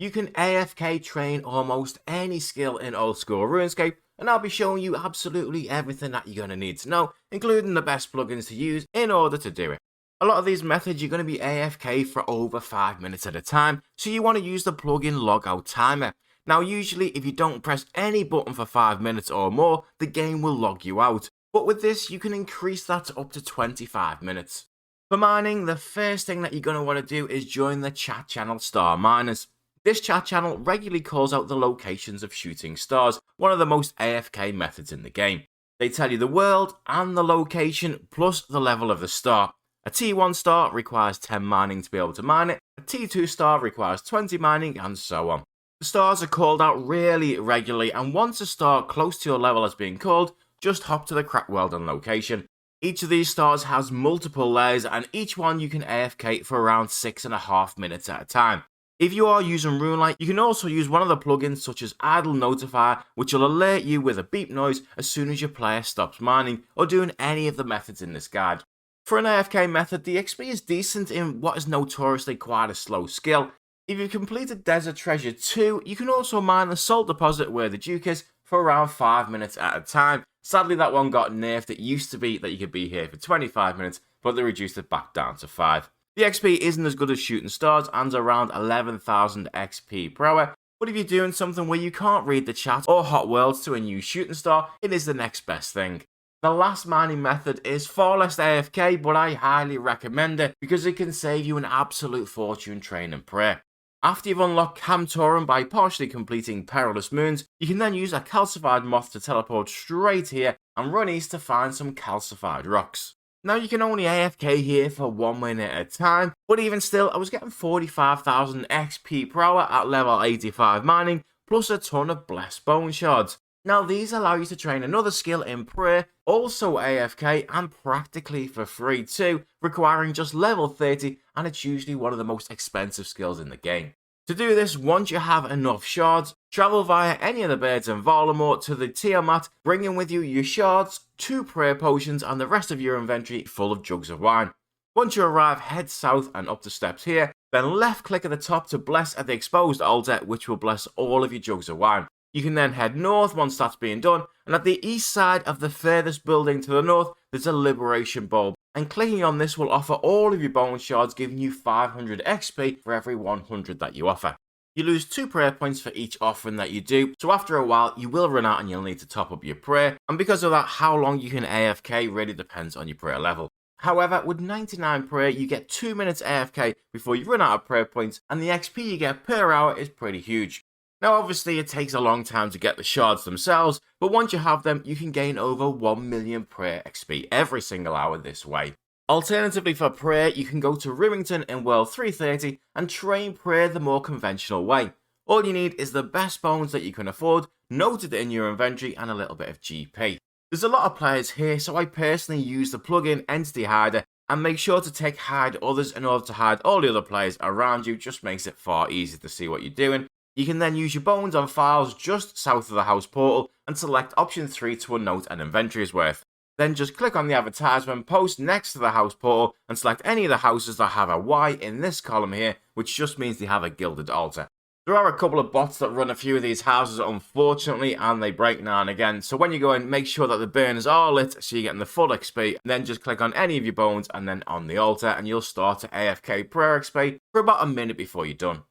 You can AFK train almost any skill in old school RuneScape, and I'll be showing you absolutely everything that you're going to need to know, including the best plugins to use in order to do it. A lot of these methods you're going to be AFK for over 5 minutes at a time, so you want to use the plugin logout timer. Now usually if you don't press any button for 5 minutes or more, the game will log you out, but with this you can increase that to up to 25 minutes. For mining, the first thing that you're going to want to do is join the chat channel Star Miners. This chat channel regularly calls out the locations of shooting stars, one of the most AFK methods in the game. They tell you the world and the location plus the level of the star. A T1 star requires 10 mining to be able to mine it, a T2 star requires 20 mining, and so on. The stars are called out really regularly, and once a star close to your level has been called, just hop to the crack world and location. Each of these stars has multiple layers, and each one you can AFK for around 6.5 minutes at a time. If you are using RuneLite, you can also use one of the plugins such as Idle Notifier, which will alert you with a beep noise as soon as your player stops mining or doing any of the methods in this guide. For an AFK method, the XP is decent in what is notoriously quite a slow skill. If you've completed Desert Treasure 2, you can also mine the Salt Deposit where the Duke is for around 5 minutes at a time. Sadly that one got nerfed. It used to be that you could be here for 25 minutes, but they reduced it back down to 5. The XP isn't as good as shooting stars and around 11,000 XP per hour, but if you're doing something where you can't read the chat or hot worlds to a new shooting star, it is the next best thing. The last mining method is far less AFK, but I highly recommend it because it can save you an absolute fortune training prayer. After you've unlocked Camtorum by partially completing Perilous Moons, you can then use a calcified moth to teleport straight here and run east to find some calcified rocks. Now you can only AFK here for 1 minute at a time, but even still I was getting 45,000 XP per hour at level 85 mining, plus a ton of blessed bone shards. Now these allow you to train another skill in prayer, also AFK and practically for free too, requiring just level 30, and it's usually one of the most expensive skills in the game. To do this, once you have enough shards, travel via any of the birds in Varlamore to the Tiamat, bringing with you your shards, 2 prayer potions and the rest of your inventory full of jugs of wine. Once you arrive, head south and up the steps here, then left click at the top to bless at the exposed altar, which will bless all of your jugs of wine. You can then head north once that's being done, and at the east side of the furthest building to the north, there's a liberation bulb, and clicking on this will offer all of your bone shards, giving you 500 XP for every 100 that you offer. You lose 2 prayer points for each offering that you do, so after a while you will run out and you'll need to top up your prayer, and because of that, how long you can AFK really depends on your prayer level. However, with 99 prayer, you get 2 minutes AFK before you run out of prayer points, and the XP you get per hour is pretty huge. Now obviously it takes a long time to get the shards themselves, but once you have them, you can gain over 1 million prayer XP every single hour this way. Alternatively for prayer, you can go to Rimington in World 330 and train prayer the more conventional way. All you need is the best bones that you can afford, noted in your inventory, and a little bit of GP. There's a lot of players here, so I personally use the plugin Entity Hider and make sure to take hide others in order to hide all the other players around you. Just makes it far easier to see what you're doing. You can then use your bones on files just south of the house portal and select option 3 to unnote an inventory's worth. Then just click on the advertisement post next to the house portal and select any of the houses that have a Y in this column here, which just means they have a gilded altar. There are a couple of bots that run a few of these houses unfortunately, and they break now and again, so when you go in, make sure that the burners are lit so you're getting the full XP, and then just click on any of your bones and then on the altar and you'll start to AFK prayer XP for about a minute before you're done.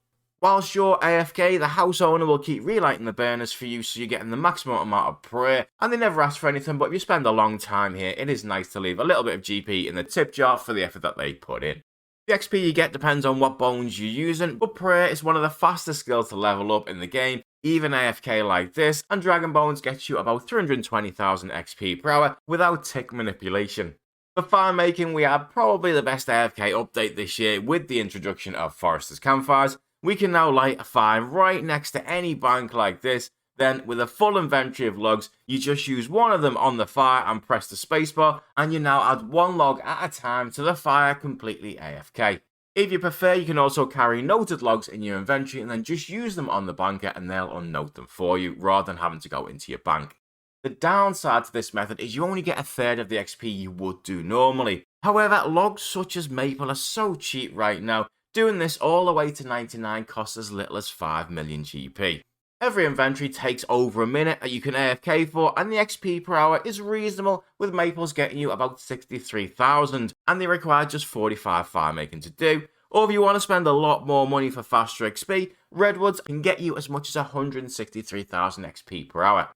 Whilst you're AFK, the house owner will keep relighting the burners for you so you're getting the maximum amount of prayer, and they never ask for anything, but if you spend a long time here, it is nice to leave a little bit of GP in the tip jar for the effort that they put in. The XP you get depends on what bones you're using, but prayer is one of the fastest skills to level up in the game, even AFK like this, and Dragon Bones gets you about 320,000 XP per hour without tick manipulation. For Firemaking, we had probably the best AFK update this year with the introduction of Forester's Campfires. We can now light a fire right next to any bank like this, then with a full inventory of logs, you just use one of them on the fire and press the spacebar, and you now add 1 log at a time to the fire completely AFK. If you prefer, you can also carry noted logs in your inventory and then just use them on the banker and they'll unnote them for you rather than having to go into your bank. The downside to this method is you only get a third of the XP you would do normally. However, logs such as maple are so cheap right now Doing this all the way to 99 costs as little as 5 million GP. Every inventory takes over a minute that you can AFK for, and the XP per hour is reasonable, with maples getting you about 63,000, and they require just 45 firemaking to do. Or if you want to spend a lot more money for faster XP, redwoods can get you as much as 163,000 XP per hour.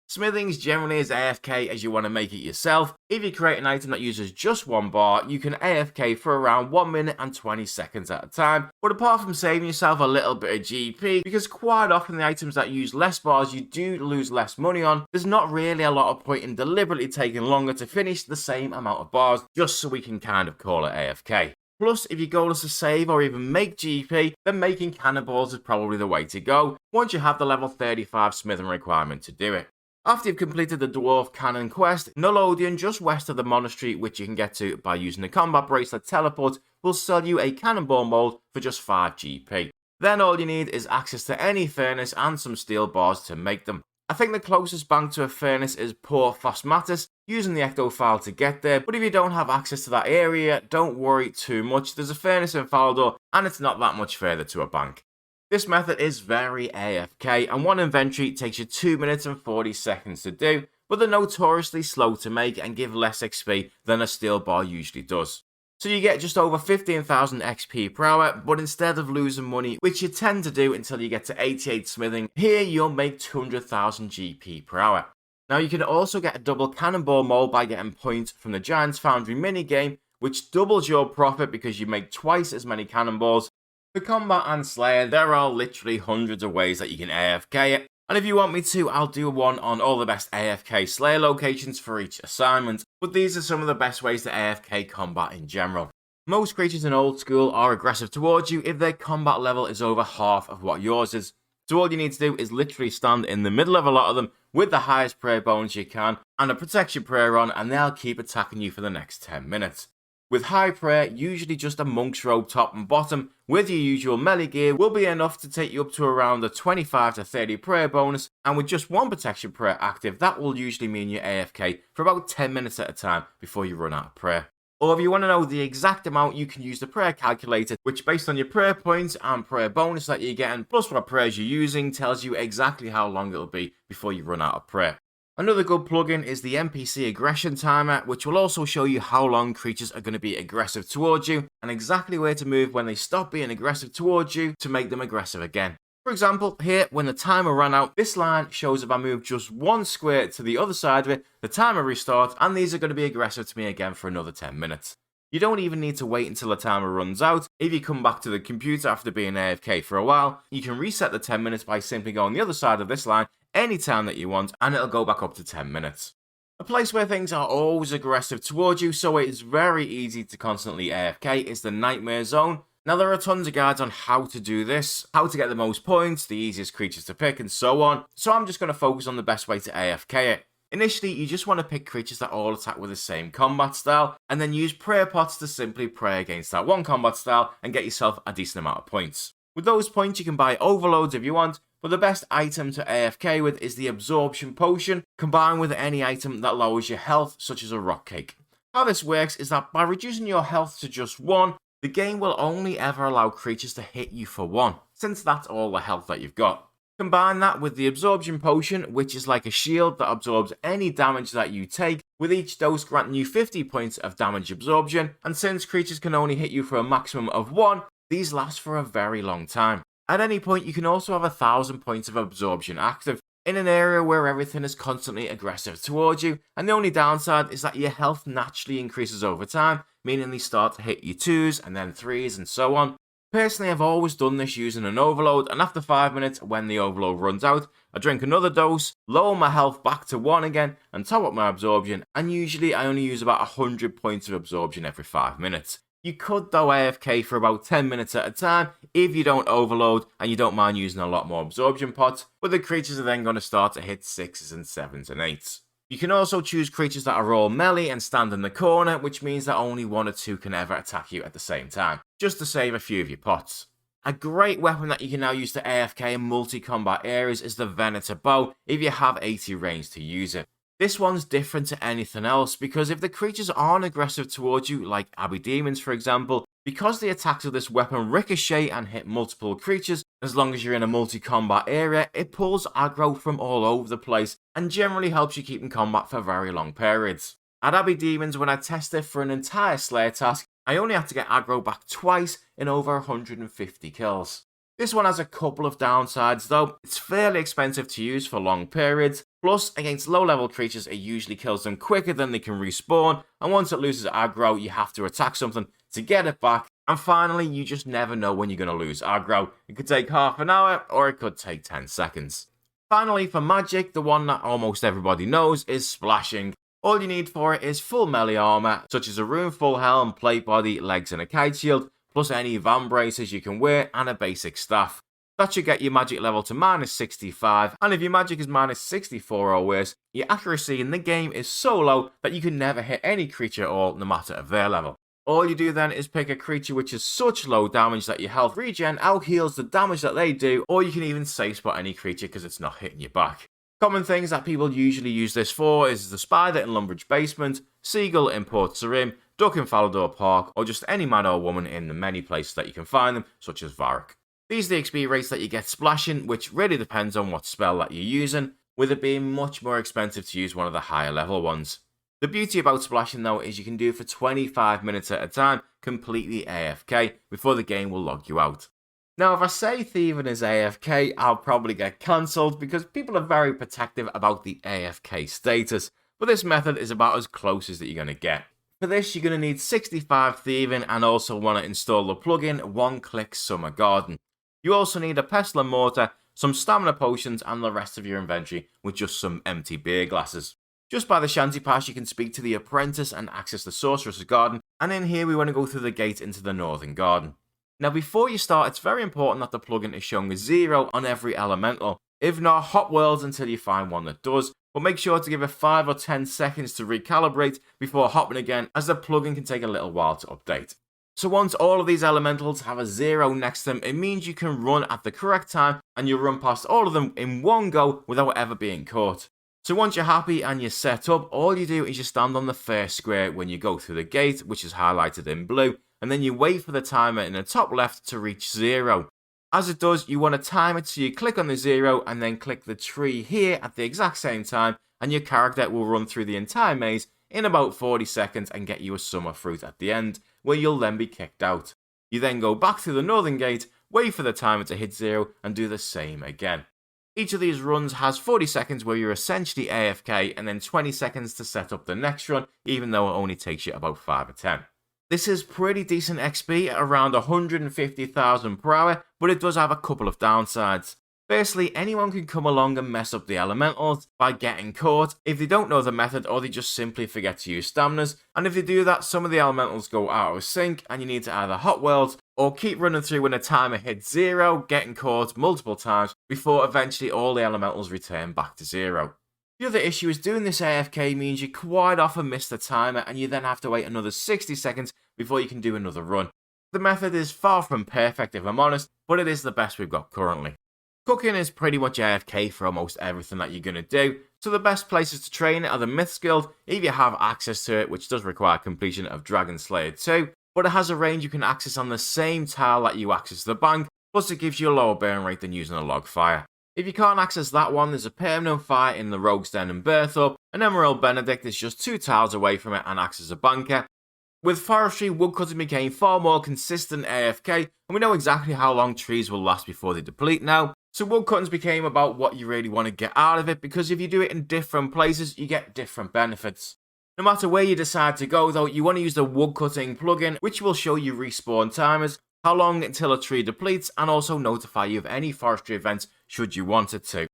Smithing is generally as AFK as you want to make it yourself. If you create an item that uses just one bar, you can AFK for around 1 minute and 20 seconds at a time. But apart from saving yourself a little bit of GP, because quite often the items that use less bars you do lose less money on, there's not really a lot of point in deliberately taking longer to finish the same amount of bars, just so we can kind of call it AFK. Plus, if your goal is to save or even make GP, then making cannonballs is probably the way to go, once you have the level 35 smithing requirement to do it. After you've completed the Dwarf Cannon quest, Nullodian, just west of the monastery, which you can get to by using the combat bracelet teleport, will sell you a cannonball mold for just 5 GP. Then all you need is access to any furnace and some steel bars to make them. I think the closest bank to a furnace is Port Phosmatis, using the Ecto file to get there, but if you don't have access to that area, don't worry too much. There's a furnace in Faldor, and it's not that much further to a bank. This method is very AFK, and one inventory takes you 2 minutes and 40 seconds to do, but they're notoriously slow to make and give less XP than a steel bar usually does. So you get just over 15,000 XP per hour, but instead of losing money, which you tend to do until you get to 88 smithing, here you'll make 200,000 GP per hour. Now you can also get a double cannonball mold by getting points from the Giant's Foundry minigame, which doubles your profit because you make twice as many cannonballs. For combat and slayer, there are literally hundreds of ways that you can AFK it, and if you want me to, I'll do one on all the best AFK slayer locations for each assignment, but these are some of the best ways to AFK combat in general. Most creatures in old school are aggressive towards you if their combat level is over half of what yours is, so all you need to do is literally stand in the middle of a lot of them with the highest prayer bonus you can and a protection prayer on, and they'll keep attacking you for the next 10 minutes. With high prayer, usually just a monk's robe top and bottom, with your usual melee gear will be enough to take you up to around a 25 to 30 prayer bonus, and with just one protection prayer active, that will usually mean you're AFK for about 10 minutes at a time before you run out of prayer. Or if you want to know the exact amount, you can use the prayer calculator, which based on your prayer points and prayer bonus that you're getting, plus what prayers you're using, tells you exactly how long it'll be before you run out of prayer. Another good plugin is the NPC aggression timer, which will also show you how long creatures are going to be aggressive towards you, and exactly where to move when they stop being aggressive towards you to make them aggressive again. For example, here, when the timer ran out, this line shows if I move just one square to the other side of it, the timer restarts, and these are going to be aggressive to me again for another 10 minutes. You don't even need to wait until the timer runs out. If you come back to the computer after being AFK for a while, you can reset the 10 minutes by simply going the other side of this line anytime that you want, and it'll go back up to 10 minutes. A place where things are always aggressive towards you, so it is very easy to constantly AFK, is the Nightmare Zone. Now there are tons of guides on how to do this, how to get the most points, the easiest creatures to pick, and so on, so I'm just going to focus on the best way to AFK it. Initially, you just want to pick creatures that all attack with the same combat style, and then use prayer pots to simply pray against that one combat style and get yourself a decent amount of points. With those points you can buy overloads if you want, but the best item to AFK with is the Absorption Potion, combined with any item that lowers your health, such as a Rock Cake. How this works is that by reducing your health to just 1, the game will only ever allow creatures to hit you for 1, since that's all the health that you've got. Combine that with the Absorption Potion, which is like a shield that absorbs any damage that you take, with each dose granting you 50 points of damage absorption, and since creatures can only hit you for a maximum of 1, these last for a very long time. At any point, you can also have 1,000 points of absorption active, in an area where everything is constantly aggressive towards you, and the only downside is that your health naturally increases over time, meaning they start to hit your 2s and then 3s and so on. Personally, I've always done this using an overload, and after 5 minutes, when the overload runs out, I drink another dose, lower my health back to 1 again, and top up my absorption, and usually I only use about 100 points of absorption every 5 minutes. You could though AFK for about 10 minutes at a time if you don't overload and you don't mind using a lot more absorption pots, but the creatures are then going to start to hit 6s and 7s and 8s. You can also choose creatures that are all melee and stand in the corner, which means that only 1 or 2 can ever attack you at the same time, just to save a few of your pots. A great weapon that you can now use to AFK in multi-combat areas is the Venator Bow, if you have 80 range to use it. This one's different to anything else because if the creatures aren't aggressive towards you, like Abbey Demons for example, Because the attacks of this weapon ricochet and hit multiple creatures, as long as you're in a multi-combat area, it pulls aggro from all over the place and generally helps you keep in combat for very long periods. At Abbey Demons, when I tested for an entire Slayer task, I only had to get aggro back twice in over 150 kills. This one has a couple of downsides though. It's fairly expensive to use for long periods, plus against low level creatures it usually kills them quicker than they can respawn, and once it loses aggro you have to attack something to get it back, and finally you just never know when you're going to lose aggro. It could take half an hour or it could take 10 seconds. Finally, for magic, the one that almost everybody knows is splashing. All you need for it is full melee armor, such as a rune full helm, plate body, legs and a kite shield, plus any van braces you can wear and a basic staff. That should get your magic level to -65, and if your magic is -64 or worse, your accuracy in the game is so low that you can never hit any creature at all, no matter of their level. All you do then is pick a creature which is such low damage that your health regen out-heals the damage that they do, or you can even safe spot any creature because it's not hitting you back. Common things that people usually use this for is the spider in Lumbridge Basement, seagull in Port Sarim, duck in Falador Park, or just any man or woman in the many places that you can find them, such as Varrock. These are the XP rates that you get splashing, which really depends on what spell that you're using, with it being much more expensive to use one of the higher level ones. The beauty about splashing though is you can do it for 25 minutes at a time, completely AFK, before the game will log you out. Now if I say thieving is AFK, I'll probably get cancelled because people are very protective about the AFK status, but this method is about as close as that you're going to get. For this you're going to need 65 thieving and also want to install the plugin One Click Summer Garden. You also need a pestle and mortar, some stamina potions and the rest of your inventory with just some empty beer glasses. Just by the shanty pass you can speak to the apprentice and access the sorcerer's garden, and in here we want to go through the gate into the northern garden. Now before you start it's very important that the plugin is showing a 0 on every elemental. If not, hop worlds until you find one that does, but make sure to give it 5 or 10 seconds to recalibrate before hopping again, as the plugin can take a little while to update. So once all of these elementals have a 0 next to them, it means you can run at the correct time and you'll run past all of them in one go without ever being caught. So once you're happy and you're set up, all you do is you stand on the first square when you go through the gate, which is highlighted in blue, and then you wait for the timer in the top left to reach 0. As it does, you want to time it so you click on the 0 and then click the tree here at the exact same time, and your character will run through the entire maze in about 40 seconds and get you a summer fruit at the end, where you'll then be kicked out. You then go back through the northern gate, wait for the timer to hit 0 and do the same again. Each of these runs has 40 seconds where you're essentially AFK and then 20 seconds to set up the next run, even though it only takes you about 5 or 10. This is pretty decent XP at around 150,000 per hour, but it does have a couple of downsides. Firstly, anyone can come along and mess up the elementals by getting caught if they don't know the method or they just simply forget to use staminas, and if they do that, some of the elementals go out of sync and you need to either hot world or keep running through when the timer hits 0, getting caught multiple times before eventually all the elementals return back to 0. The other issue is doing this AFK means you quite often miss the timer and you then have to wait another 60 seconds before you can do another run. The method is far from perfect if I'm honest, but it is the best we've got currently. Cooking is pretty much AFK for almost everything that you're going to do, so the best places to train it are the Myths Guild if you have access to it, which does require completion of Dragon Slayer 2, but it has a range you can access on the same tile that you access the bank, plus it gives you a lower burn rate than using a log fire. If you can't access that one, there's a permanent fire in the Rogue's Den in Berthorpe, and Emerald Benedict is just 2 tiles away from it and acts as a banker. With forestry, woodcutting became far more consistent AFK, and we know exactly how long trees will last before they deplete now. So woodcuttings became about what you really want to get out of it, because if you do it in different places, you get different benefits. No matter where you decide to go though, you want to use the woodcutting plugin, which will show you respawn timers, how long until a tree depletes, and also notify you of any forestry events should you want it to.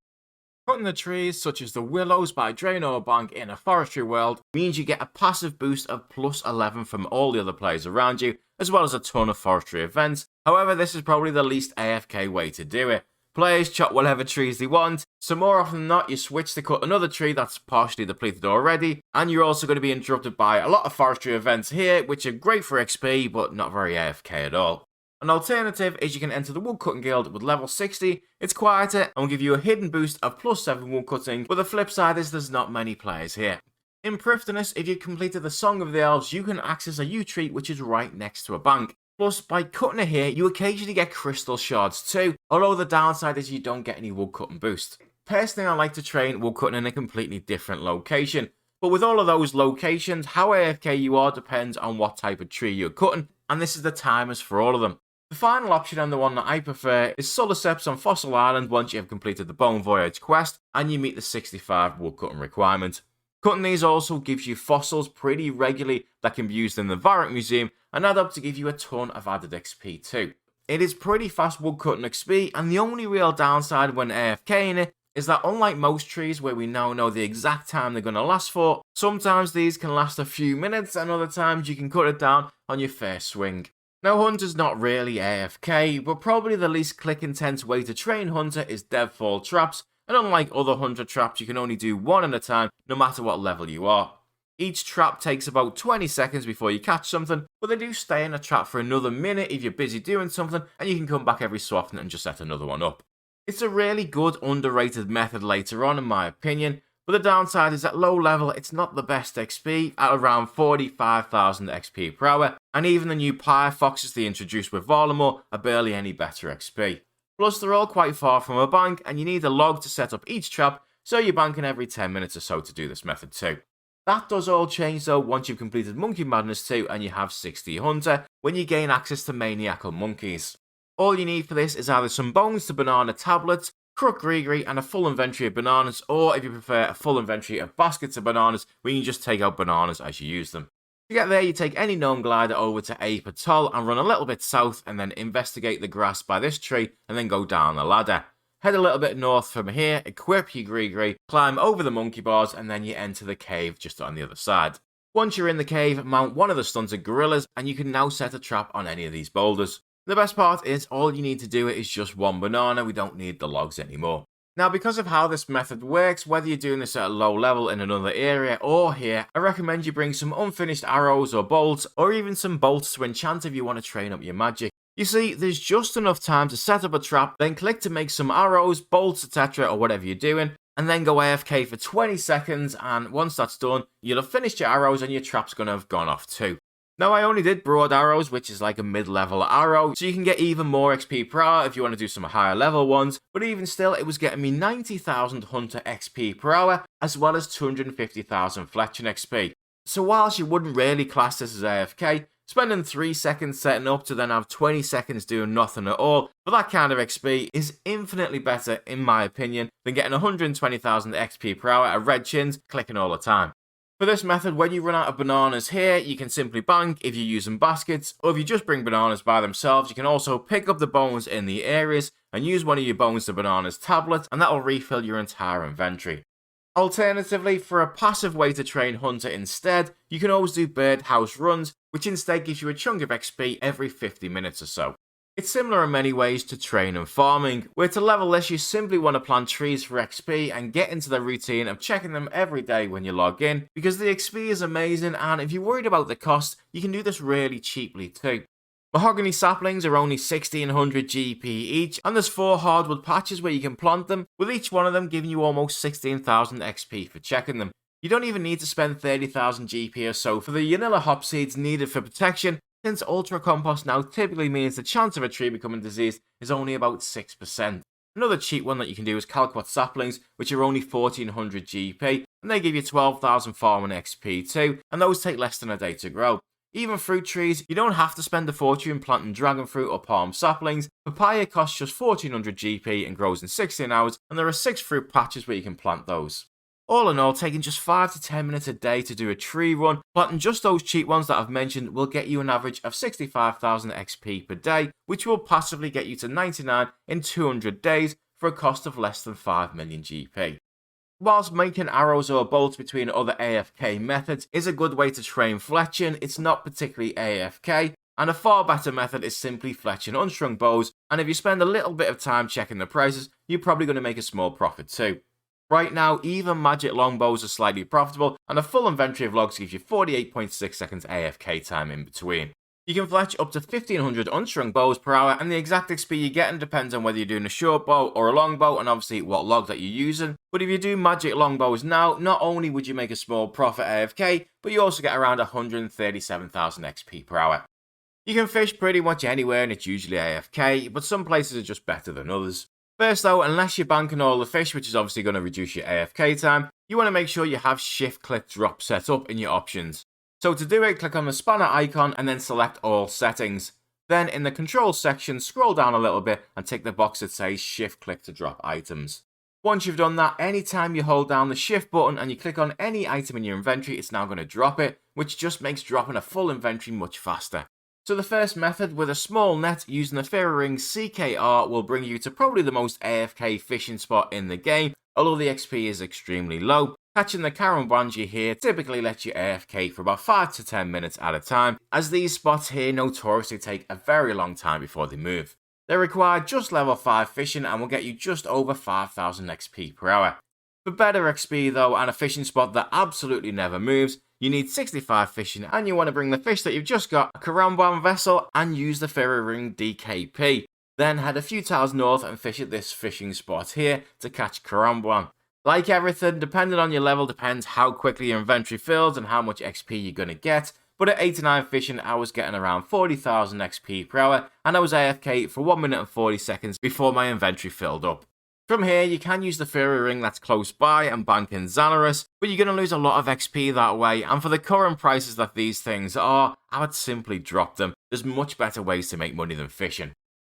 Cutting the trees, such as the willows by Draenor Bank in a forestry world, means you get a passive boost of plus 11 from all the other players around you, as well as a ton of forestry events. However, this is probably the least AFK way to do it. Players chop whatever trees they want, so more often than not you switch to cut another tree that's partially depleted already, and you're also going to be interrupted by a lot of forestry events here, which are great for XP, but not very AFK at all. An alternative is you can enter the Woodcutting Guild with level 60, it's quieter and will give you a hidden boost of plus 7 woodcutting, but the flip side is there's not many players here. In Prifddinas, if you've completed the Song of the Elves, you can access a yew tree which is right next to a bank. Plus, by cutting it here, you occasionally get crystal shards too, although the downside is you don't get any woodcutting boost. Personally, I like to train woodcutting in a completely different location, but with all of those locations, how AFK you are depends on what type of tree you're cutting, and this is the timers for all of them. The final option, and the one that I prefer, is Solaceps on Fossil Island once you have completed the Bone Voyage quest and you meet the 65 woodcutting requirement. Cutting these also gives you fossils pretty regularly that can be used in the Varrock Museum and add up to give you a ton of added XP too. It is pretty fast woodcutting XP, and the only real downside when AFKing it is that unlike most trees where we now know the exact time they're going to last for, sometimes these can last a few minutes and other times you can cut it down on your first swing. Now, Hunter's not really AFK, but probably the least click-intense way to train Hunter is deadfall traps, and unlike other Hunter traps, you can only do one at a time, no matter what level you are. Each trap takes about 20 seconds before you catch something, but they do stay in a trap for another minute if you're busy doing something, and you can come back every so often and just set another one up. It's a really good, underrated method later on, in my opinion, but the downside is at low level, it's not the best XP, at around 45,000 XP per hour, and even the new Pyre Foxes they introduced with Varlamore are barely any better XP. Plus, they're all quite far from a bank, and you need a log to set up each trap, so you're banking every 10 minutes or so to do this method too. That does all change though once you've completed Monkey Madness 2 and you have 60 Hunter, when you gain access to Maniacal Monkeys. All you need for this is either some bones to banana tablets, Crook Grigri, and a full inventory of bananas, or if you prefer, a full inventory of baskets of bananas where you can just take out bananas as you use them. To get there, you take any gnome glider over to Ape Atoll and run a little bit south, and then investigate the grass by this tree and then go down the ladder. Head a little bit north from here, equip your Grigri, climb over the monkey bars, and then you enter the cave just on the other side. Once you're in the cave, mount one of the stunted gorillas, and you can now set a trap on any of these boulders. The best part is all you need to do is just one banana, we don't need the logs anymore. Now, because of how this method works, whether you're doing this at a low level in another area or here, I recommend you bring some unfinished arrows or bolts, or even some bolts to enchant if you want to train up your magic. You see, there's just enough time to set up a trap, then click to make some arrows, bolts, etc. or whatever you're doing, and then go AFK for 20 seconds, and once that's done, you'll have finished your arrows and your trap's going to have gone off too. Now, I only did broad arrows, which is like a mid-level arrow, so you can get even more XP per hour if you want to do some higher level ones, but even still, it was getting me 90,000 Hunter XP per hour, as well as 250,000 Fletching XP. So whilst you wouldn't really class this as AFK, spending 3 seconds setting up to then have 20 seconds doing nothing at all for that kind of XP is infinitely better, in my opinion, than getting 120,000 XP per hour at red chins clicking all the time. For this method, when you run out of bananas here, you can simply bank if you're using baskets, or if you just bring bananas by themselves, you can also pick up the bones in the areas and use one of your bones to bananas tablets, and that will refill your entire inventory. Alternatively, for a passive way to train Hunter instead, you can always do birdhouse runs, which instead gives you a chunk of XP every 50 minutes or so. It's similar in many ways to train and farming, where to level this you simply want to plant trees for XP and get into the routine of checking them every day when you log in, because the XP is amazing, and if you're worried about the cost, you can do this really cheaply too. Mahogany saplings are only 1600 GP each, and there's 4 hardwood patches where you can plant them, with each one of them giving you almost 16,000 XP for checking them. You don't even need to spend 30,000 GP or so for the vanilla hop seeds needed for protection, since Ultra Compost now typically means the chance of a tree becoming diseased is only about 6%. Another cheap one that you can do is Calquat saplings, which are only 1400 GP, and they give you 12,000 farming XP too, and those take less than a day to grow. Even fruit trees, you don't have to spend a fortune planting dragon fruit or palm saplings. Papaya costs just 1400 GP and grows in 16 hours, and there are 6 fruit patches where you can plant those. All in all, taking just 5 to 10 minutes a day to do a tree run, planting just those cheap ones that I've mentioned will get you an average of 65,000 XP per day, which will passively get you to 99 in 200 days for a cost of less than 5 million GP. Whilst making arrows or bolts between other AFK methods is a good way to train fletching, it's not particularly AFK, and a far better method is simply fletching unstrung bows, and if you spend a little bit of time checking the prices, you're probably going to make a small profit too. Right now, even magic longbows are slightly profitable, and a full inventory of logs gives you 48.6 seconds AFK time in between. You can fletch up to 1500 unstrung bows per hour, and the exact XP you're getting depends on whether you're doing a short bow or a long bow, and obviously what log that you're using. But if you do magic longbows now, not only would you make a small profit AFK, but you also get around 137,000 XP per hour. You can fish pretty much anywhere and it's usually AFK, but some places are just better than others. First though, unless you're banking all the fish, which is obviously going to reduce your AFK time, you want to make sure you have shift click drop set up in your options. So to do it, click on the spanner icon and then select all settings. Then in the controls section, scroll down a little bit and tick the box that says shift click to drop items. Once you've done that, anytime you hold down the shift button and you click on any item in your inventory, it's now going to drop it, which just makes dropping a full inventory much faster. So the first method with a small net using the Firemaking CKR will bring you to probably the most AFK fishing spot in the game, although the XP is extremely low. Catching the Carambrangi here typically lets you AFK for about 5 to 10 minutes at a time, as these spots here notoriously take a very long time before they move. They require just level 5 fishing and will get you just over 5,000 XP per hour. For better XP though, and a fishing spot that absolutely never moves, you need 65 fishing and you want to bring the fish that you've just got, a Karambwan vessel, and use the Firemaking DKP. Then head a few tiles north and fish at this fishing spot here to catch Karambwan. Like everything, depending on your level depends how quickly your inventory fills and how much XP you're going to get. But at 89 fishing, I was getting around 40,000 XP per hour, and I was AFK for 1 minute and 40 seconds before my inventory filled up. From here, you can use the Firemaking that's close by and bank in Xanaris, but you're going to lose a lot of XP that way, and for the current prices that these things are, I would simply drop them. There's much better ways to make money than fishing.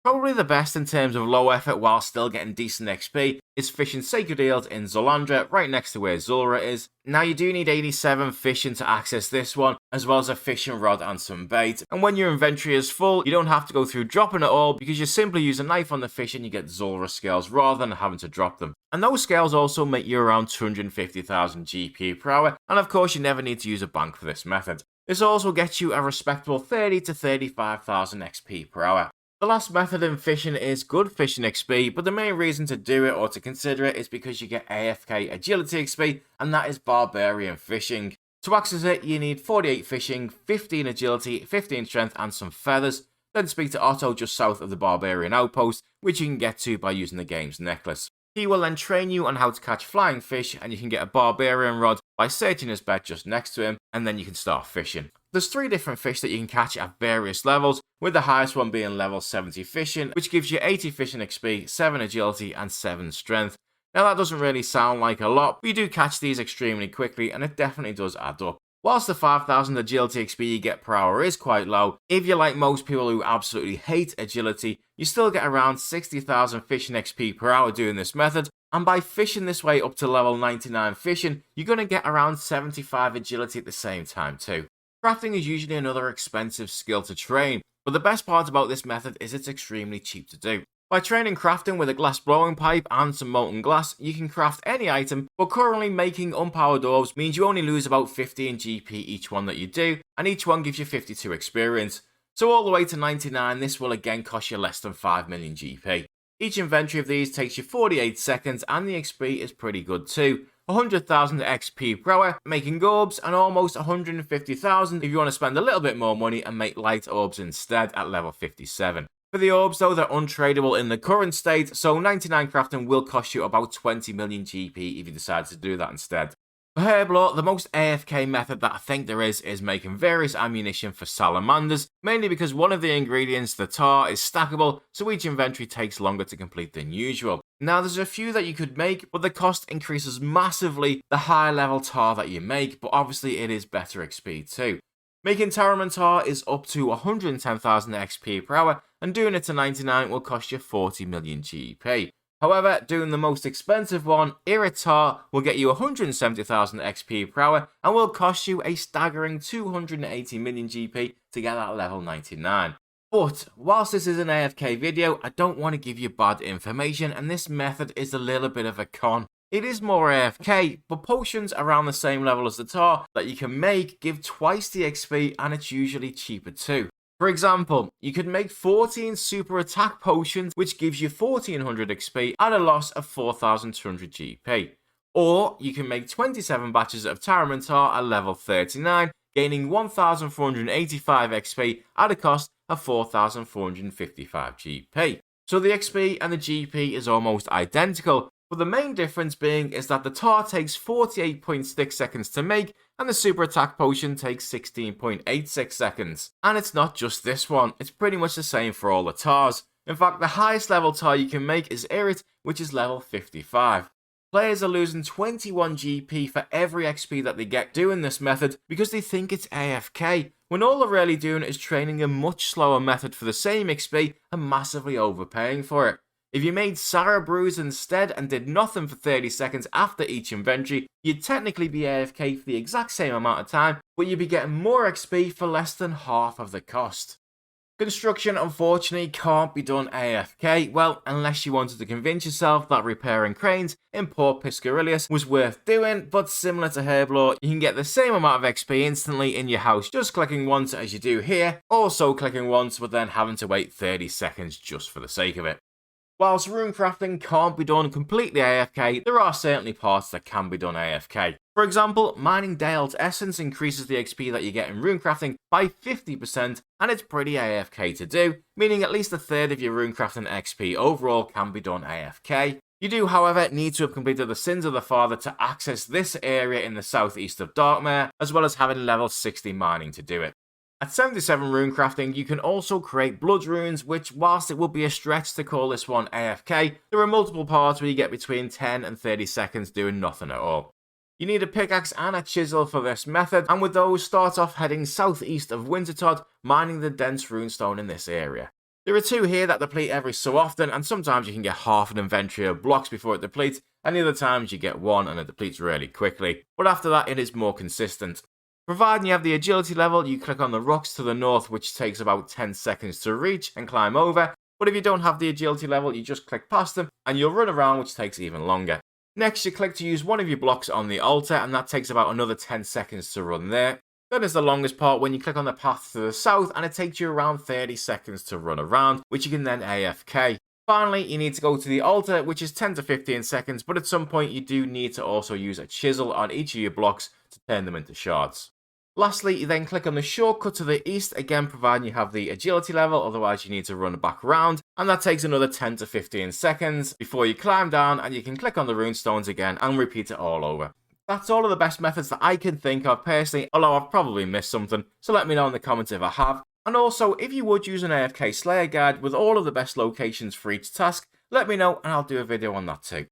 Probably the best in terms of low effort while still getting decent XP is fishing Sacred Eels in Zolandra, right next to where Zulra is. Now you do need 87 fishing to access this one, as well as a fishing rod and some bait. And when your inventory is full, you don't have to go through dropping it all because you simply use a knife on the fish and you get Zulra scales rather than having to drop them. And those scales also make you around 250,000 GP per hour, and of course you never need to use a bank for this method. This also gets you a respectable 30 to 35,000 XP per hour. The last method in fishing is good fishing XP, but the main reason to do it or to consider it is because you get AFK agility XP, and that is barbarian fishing. To access it, you need 48 fishing, 15 agility, 15 strength, and some feathers. Then speak to Otto just south of the barbarian outpost, which you can get to by using the game's necklace. He will then train you on how to catch flying fish, and you can get a barbarian rod by searching his bed just next to him, and then you can start fishing. There's 3 different fish that you can catch at various levels, with the highest one being level 70 fishing, which gives you 80 fishing XP, 7 agility, and 7 strength. Now that doesn't really sound like a lot, but you do catch these extremely quickly, and it definitely does add up. Whilst the 5,000 agility XP you get per hour is quite low, if you're like most people who absolutely hate agility, you still get around 60,000 fishing XP per hour doing this method, and by fishing this way up to level 99 fishing, you're going to get around 75 agility at the same time too. Crafting is usually another expensive skill to train, but the best part about this method is it's extremely cheap to do. By training crafting with a glass blowing pipe and some molten glass, you can craft any item, but currently making unpowered orbs means you only lose about 15 GP each one that you do, and each one gives you 52 experience. So all the way to 99, this will again cost you less than 5 million GP. Each inventory of these takes you 48 seconds, and the XP is pretty good too. 100,000 XP per hour, making orbs, and almost 150,000 if you want to spend a little bit more money and make light orbs instead at level 57. For the orbs though, they're untradeable in the current state, so 99 crafting will cost you about 20 million GP if you decide to do that instead. For Herblore, the most AFK method that I think there is making various ammunition for salamanders, mainly because one of the ingredients, the tar, is stackable, so each inventory takes longer to complete than usual. Now there's a few that you could make, but the cost increases massively the higher level tar that you make, but obviously it is better XP too. Making Taraman tar is up to 110,000 XP per hour, and doing it to 99 will cost you 40 million GP. However, doing the most expensive one, Iritar, will get you 170,000 XP per hour and will cost you a staggering 280 million GP to get that level 99. But, whilst this is an AFK video, I don't want to give you bad information, and this method is a little bit of a con. It is more AFK, but potions around the same level as the tar that you can make give twice the XP, and it's usually cheaper too. For example, you could make 14 super attack potions, which gives you 1400 XP at a loss of 4200 GP. Or you can make 27 batches of Taraman tar at level 39, gaining 1485 XP at a cost of 4455 GP. So the XP and the GP is almost identical, but the main difference being is that the tar takes 48.6 seconds to make and the super attack potion takes 16.86 seconds. And it's not just this one, it's pretty much the same for all the tars. In fact, the highest level tar you can make is Irrit, which is level 55. Players are losing 21 GP for every XP that they get doing this method because they think it's AFK, when all they're really doing is training a much slower method for the same XP and massively overpaying for it. If you made Sarah Brews instead and did nothing for 30 seconds after each inventory, you'd technically be AFK for the exact same amount of time, but you'd be getting more XP for less than half of the cost. Construction unfortunately can't be done AFK, well, unless you wanted to convince yourself that repairing cranes in Port Piscarilius was worth doing, but similar to Herblore, you can get the same amount of XP instantly in your house just clicking once as you do here, also clicking once but then having to wait 30 seconds just for the sake of it. Whilst runecrafting can't be done completely AFK, there are certainly parts that can be done AFK. For example, mining Dale's Essence increases the XP that you get in runecrafting by 50%, and it's pretty AFK to do, meaning at least a third of your runecrafting XP overall can be done AFK. You do, however, need to have completed the Sins of the Father to access this area in the southeast of Darkmere, as well as having level 60 mining to do it. At 77 runecrafting, you can also create blood runes, which, whilst it would be a stretch to call this one AFK, there are multiple parts where you get between 10 and 30 seconds doing nothing at all. You need a pickaxe and a chisel for this method, and with those, start off heading southeast of Wintertodt, mining the dense runestone in this area. There are two here that deplete every so often, and sometimes you can get half an inventory of blocks before it depletes, and the other times you get one and it depletes really quickly, but after that it is more consistent. Providing you have the agility level, you click on the rocks to the north, which takes about 10 seconds to reach and climb over, but if you don't have the agility level, you just click past them and you'll run around, which takes even longer. Next, you click to use one of your blocks on the altar, and that takes about another 10 seconds to run there. Then is the longest part when you click on the path to the south, and it takes you around 30 seconds to run around, which you can then AFK. Finally, you need to go to the altar, which is 10 to 15 seconds, but at some point you do need to also use a chisel on each of your blocks to turn them into shards. Lastly, you then click on the shortcut to the east, again providing you have the agility level, otherwise you need to run back around, and that takes another 10 to 15 seconds before you climb down and you can click on the runestones again and repeat it all over. That's all of the best methods that I can think of personally, although I've probably missed something, so let me know in the comments if I have. And also, if you would use an AFK Slayer guide with all of the best locations for each task, let me know and I'll do a video on that too.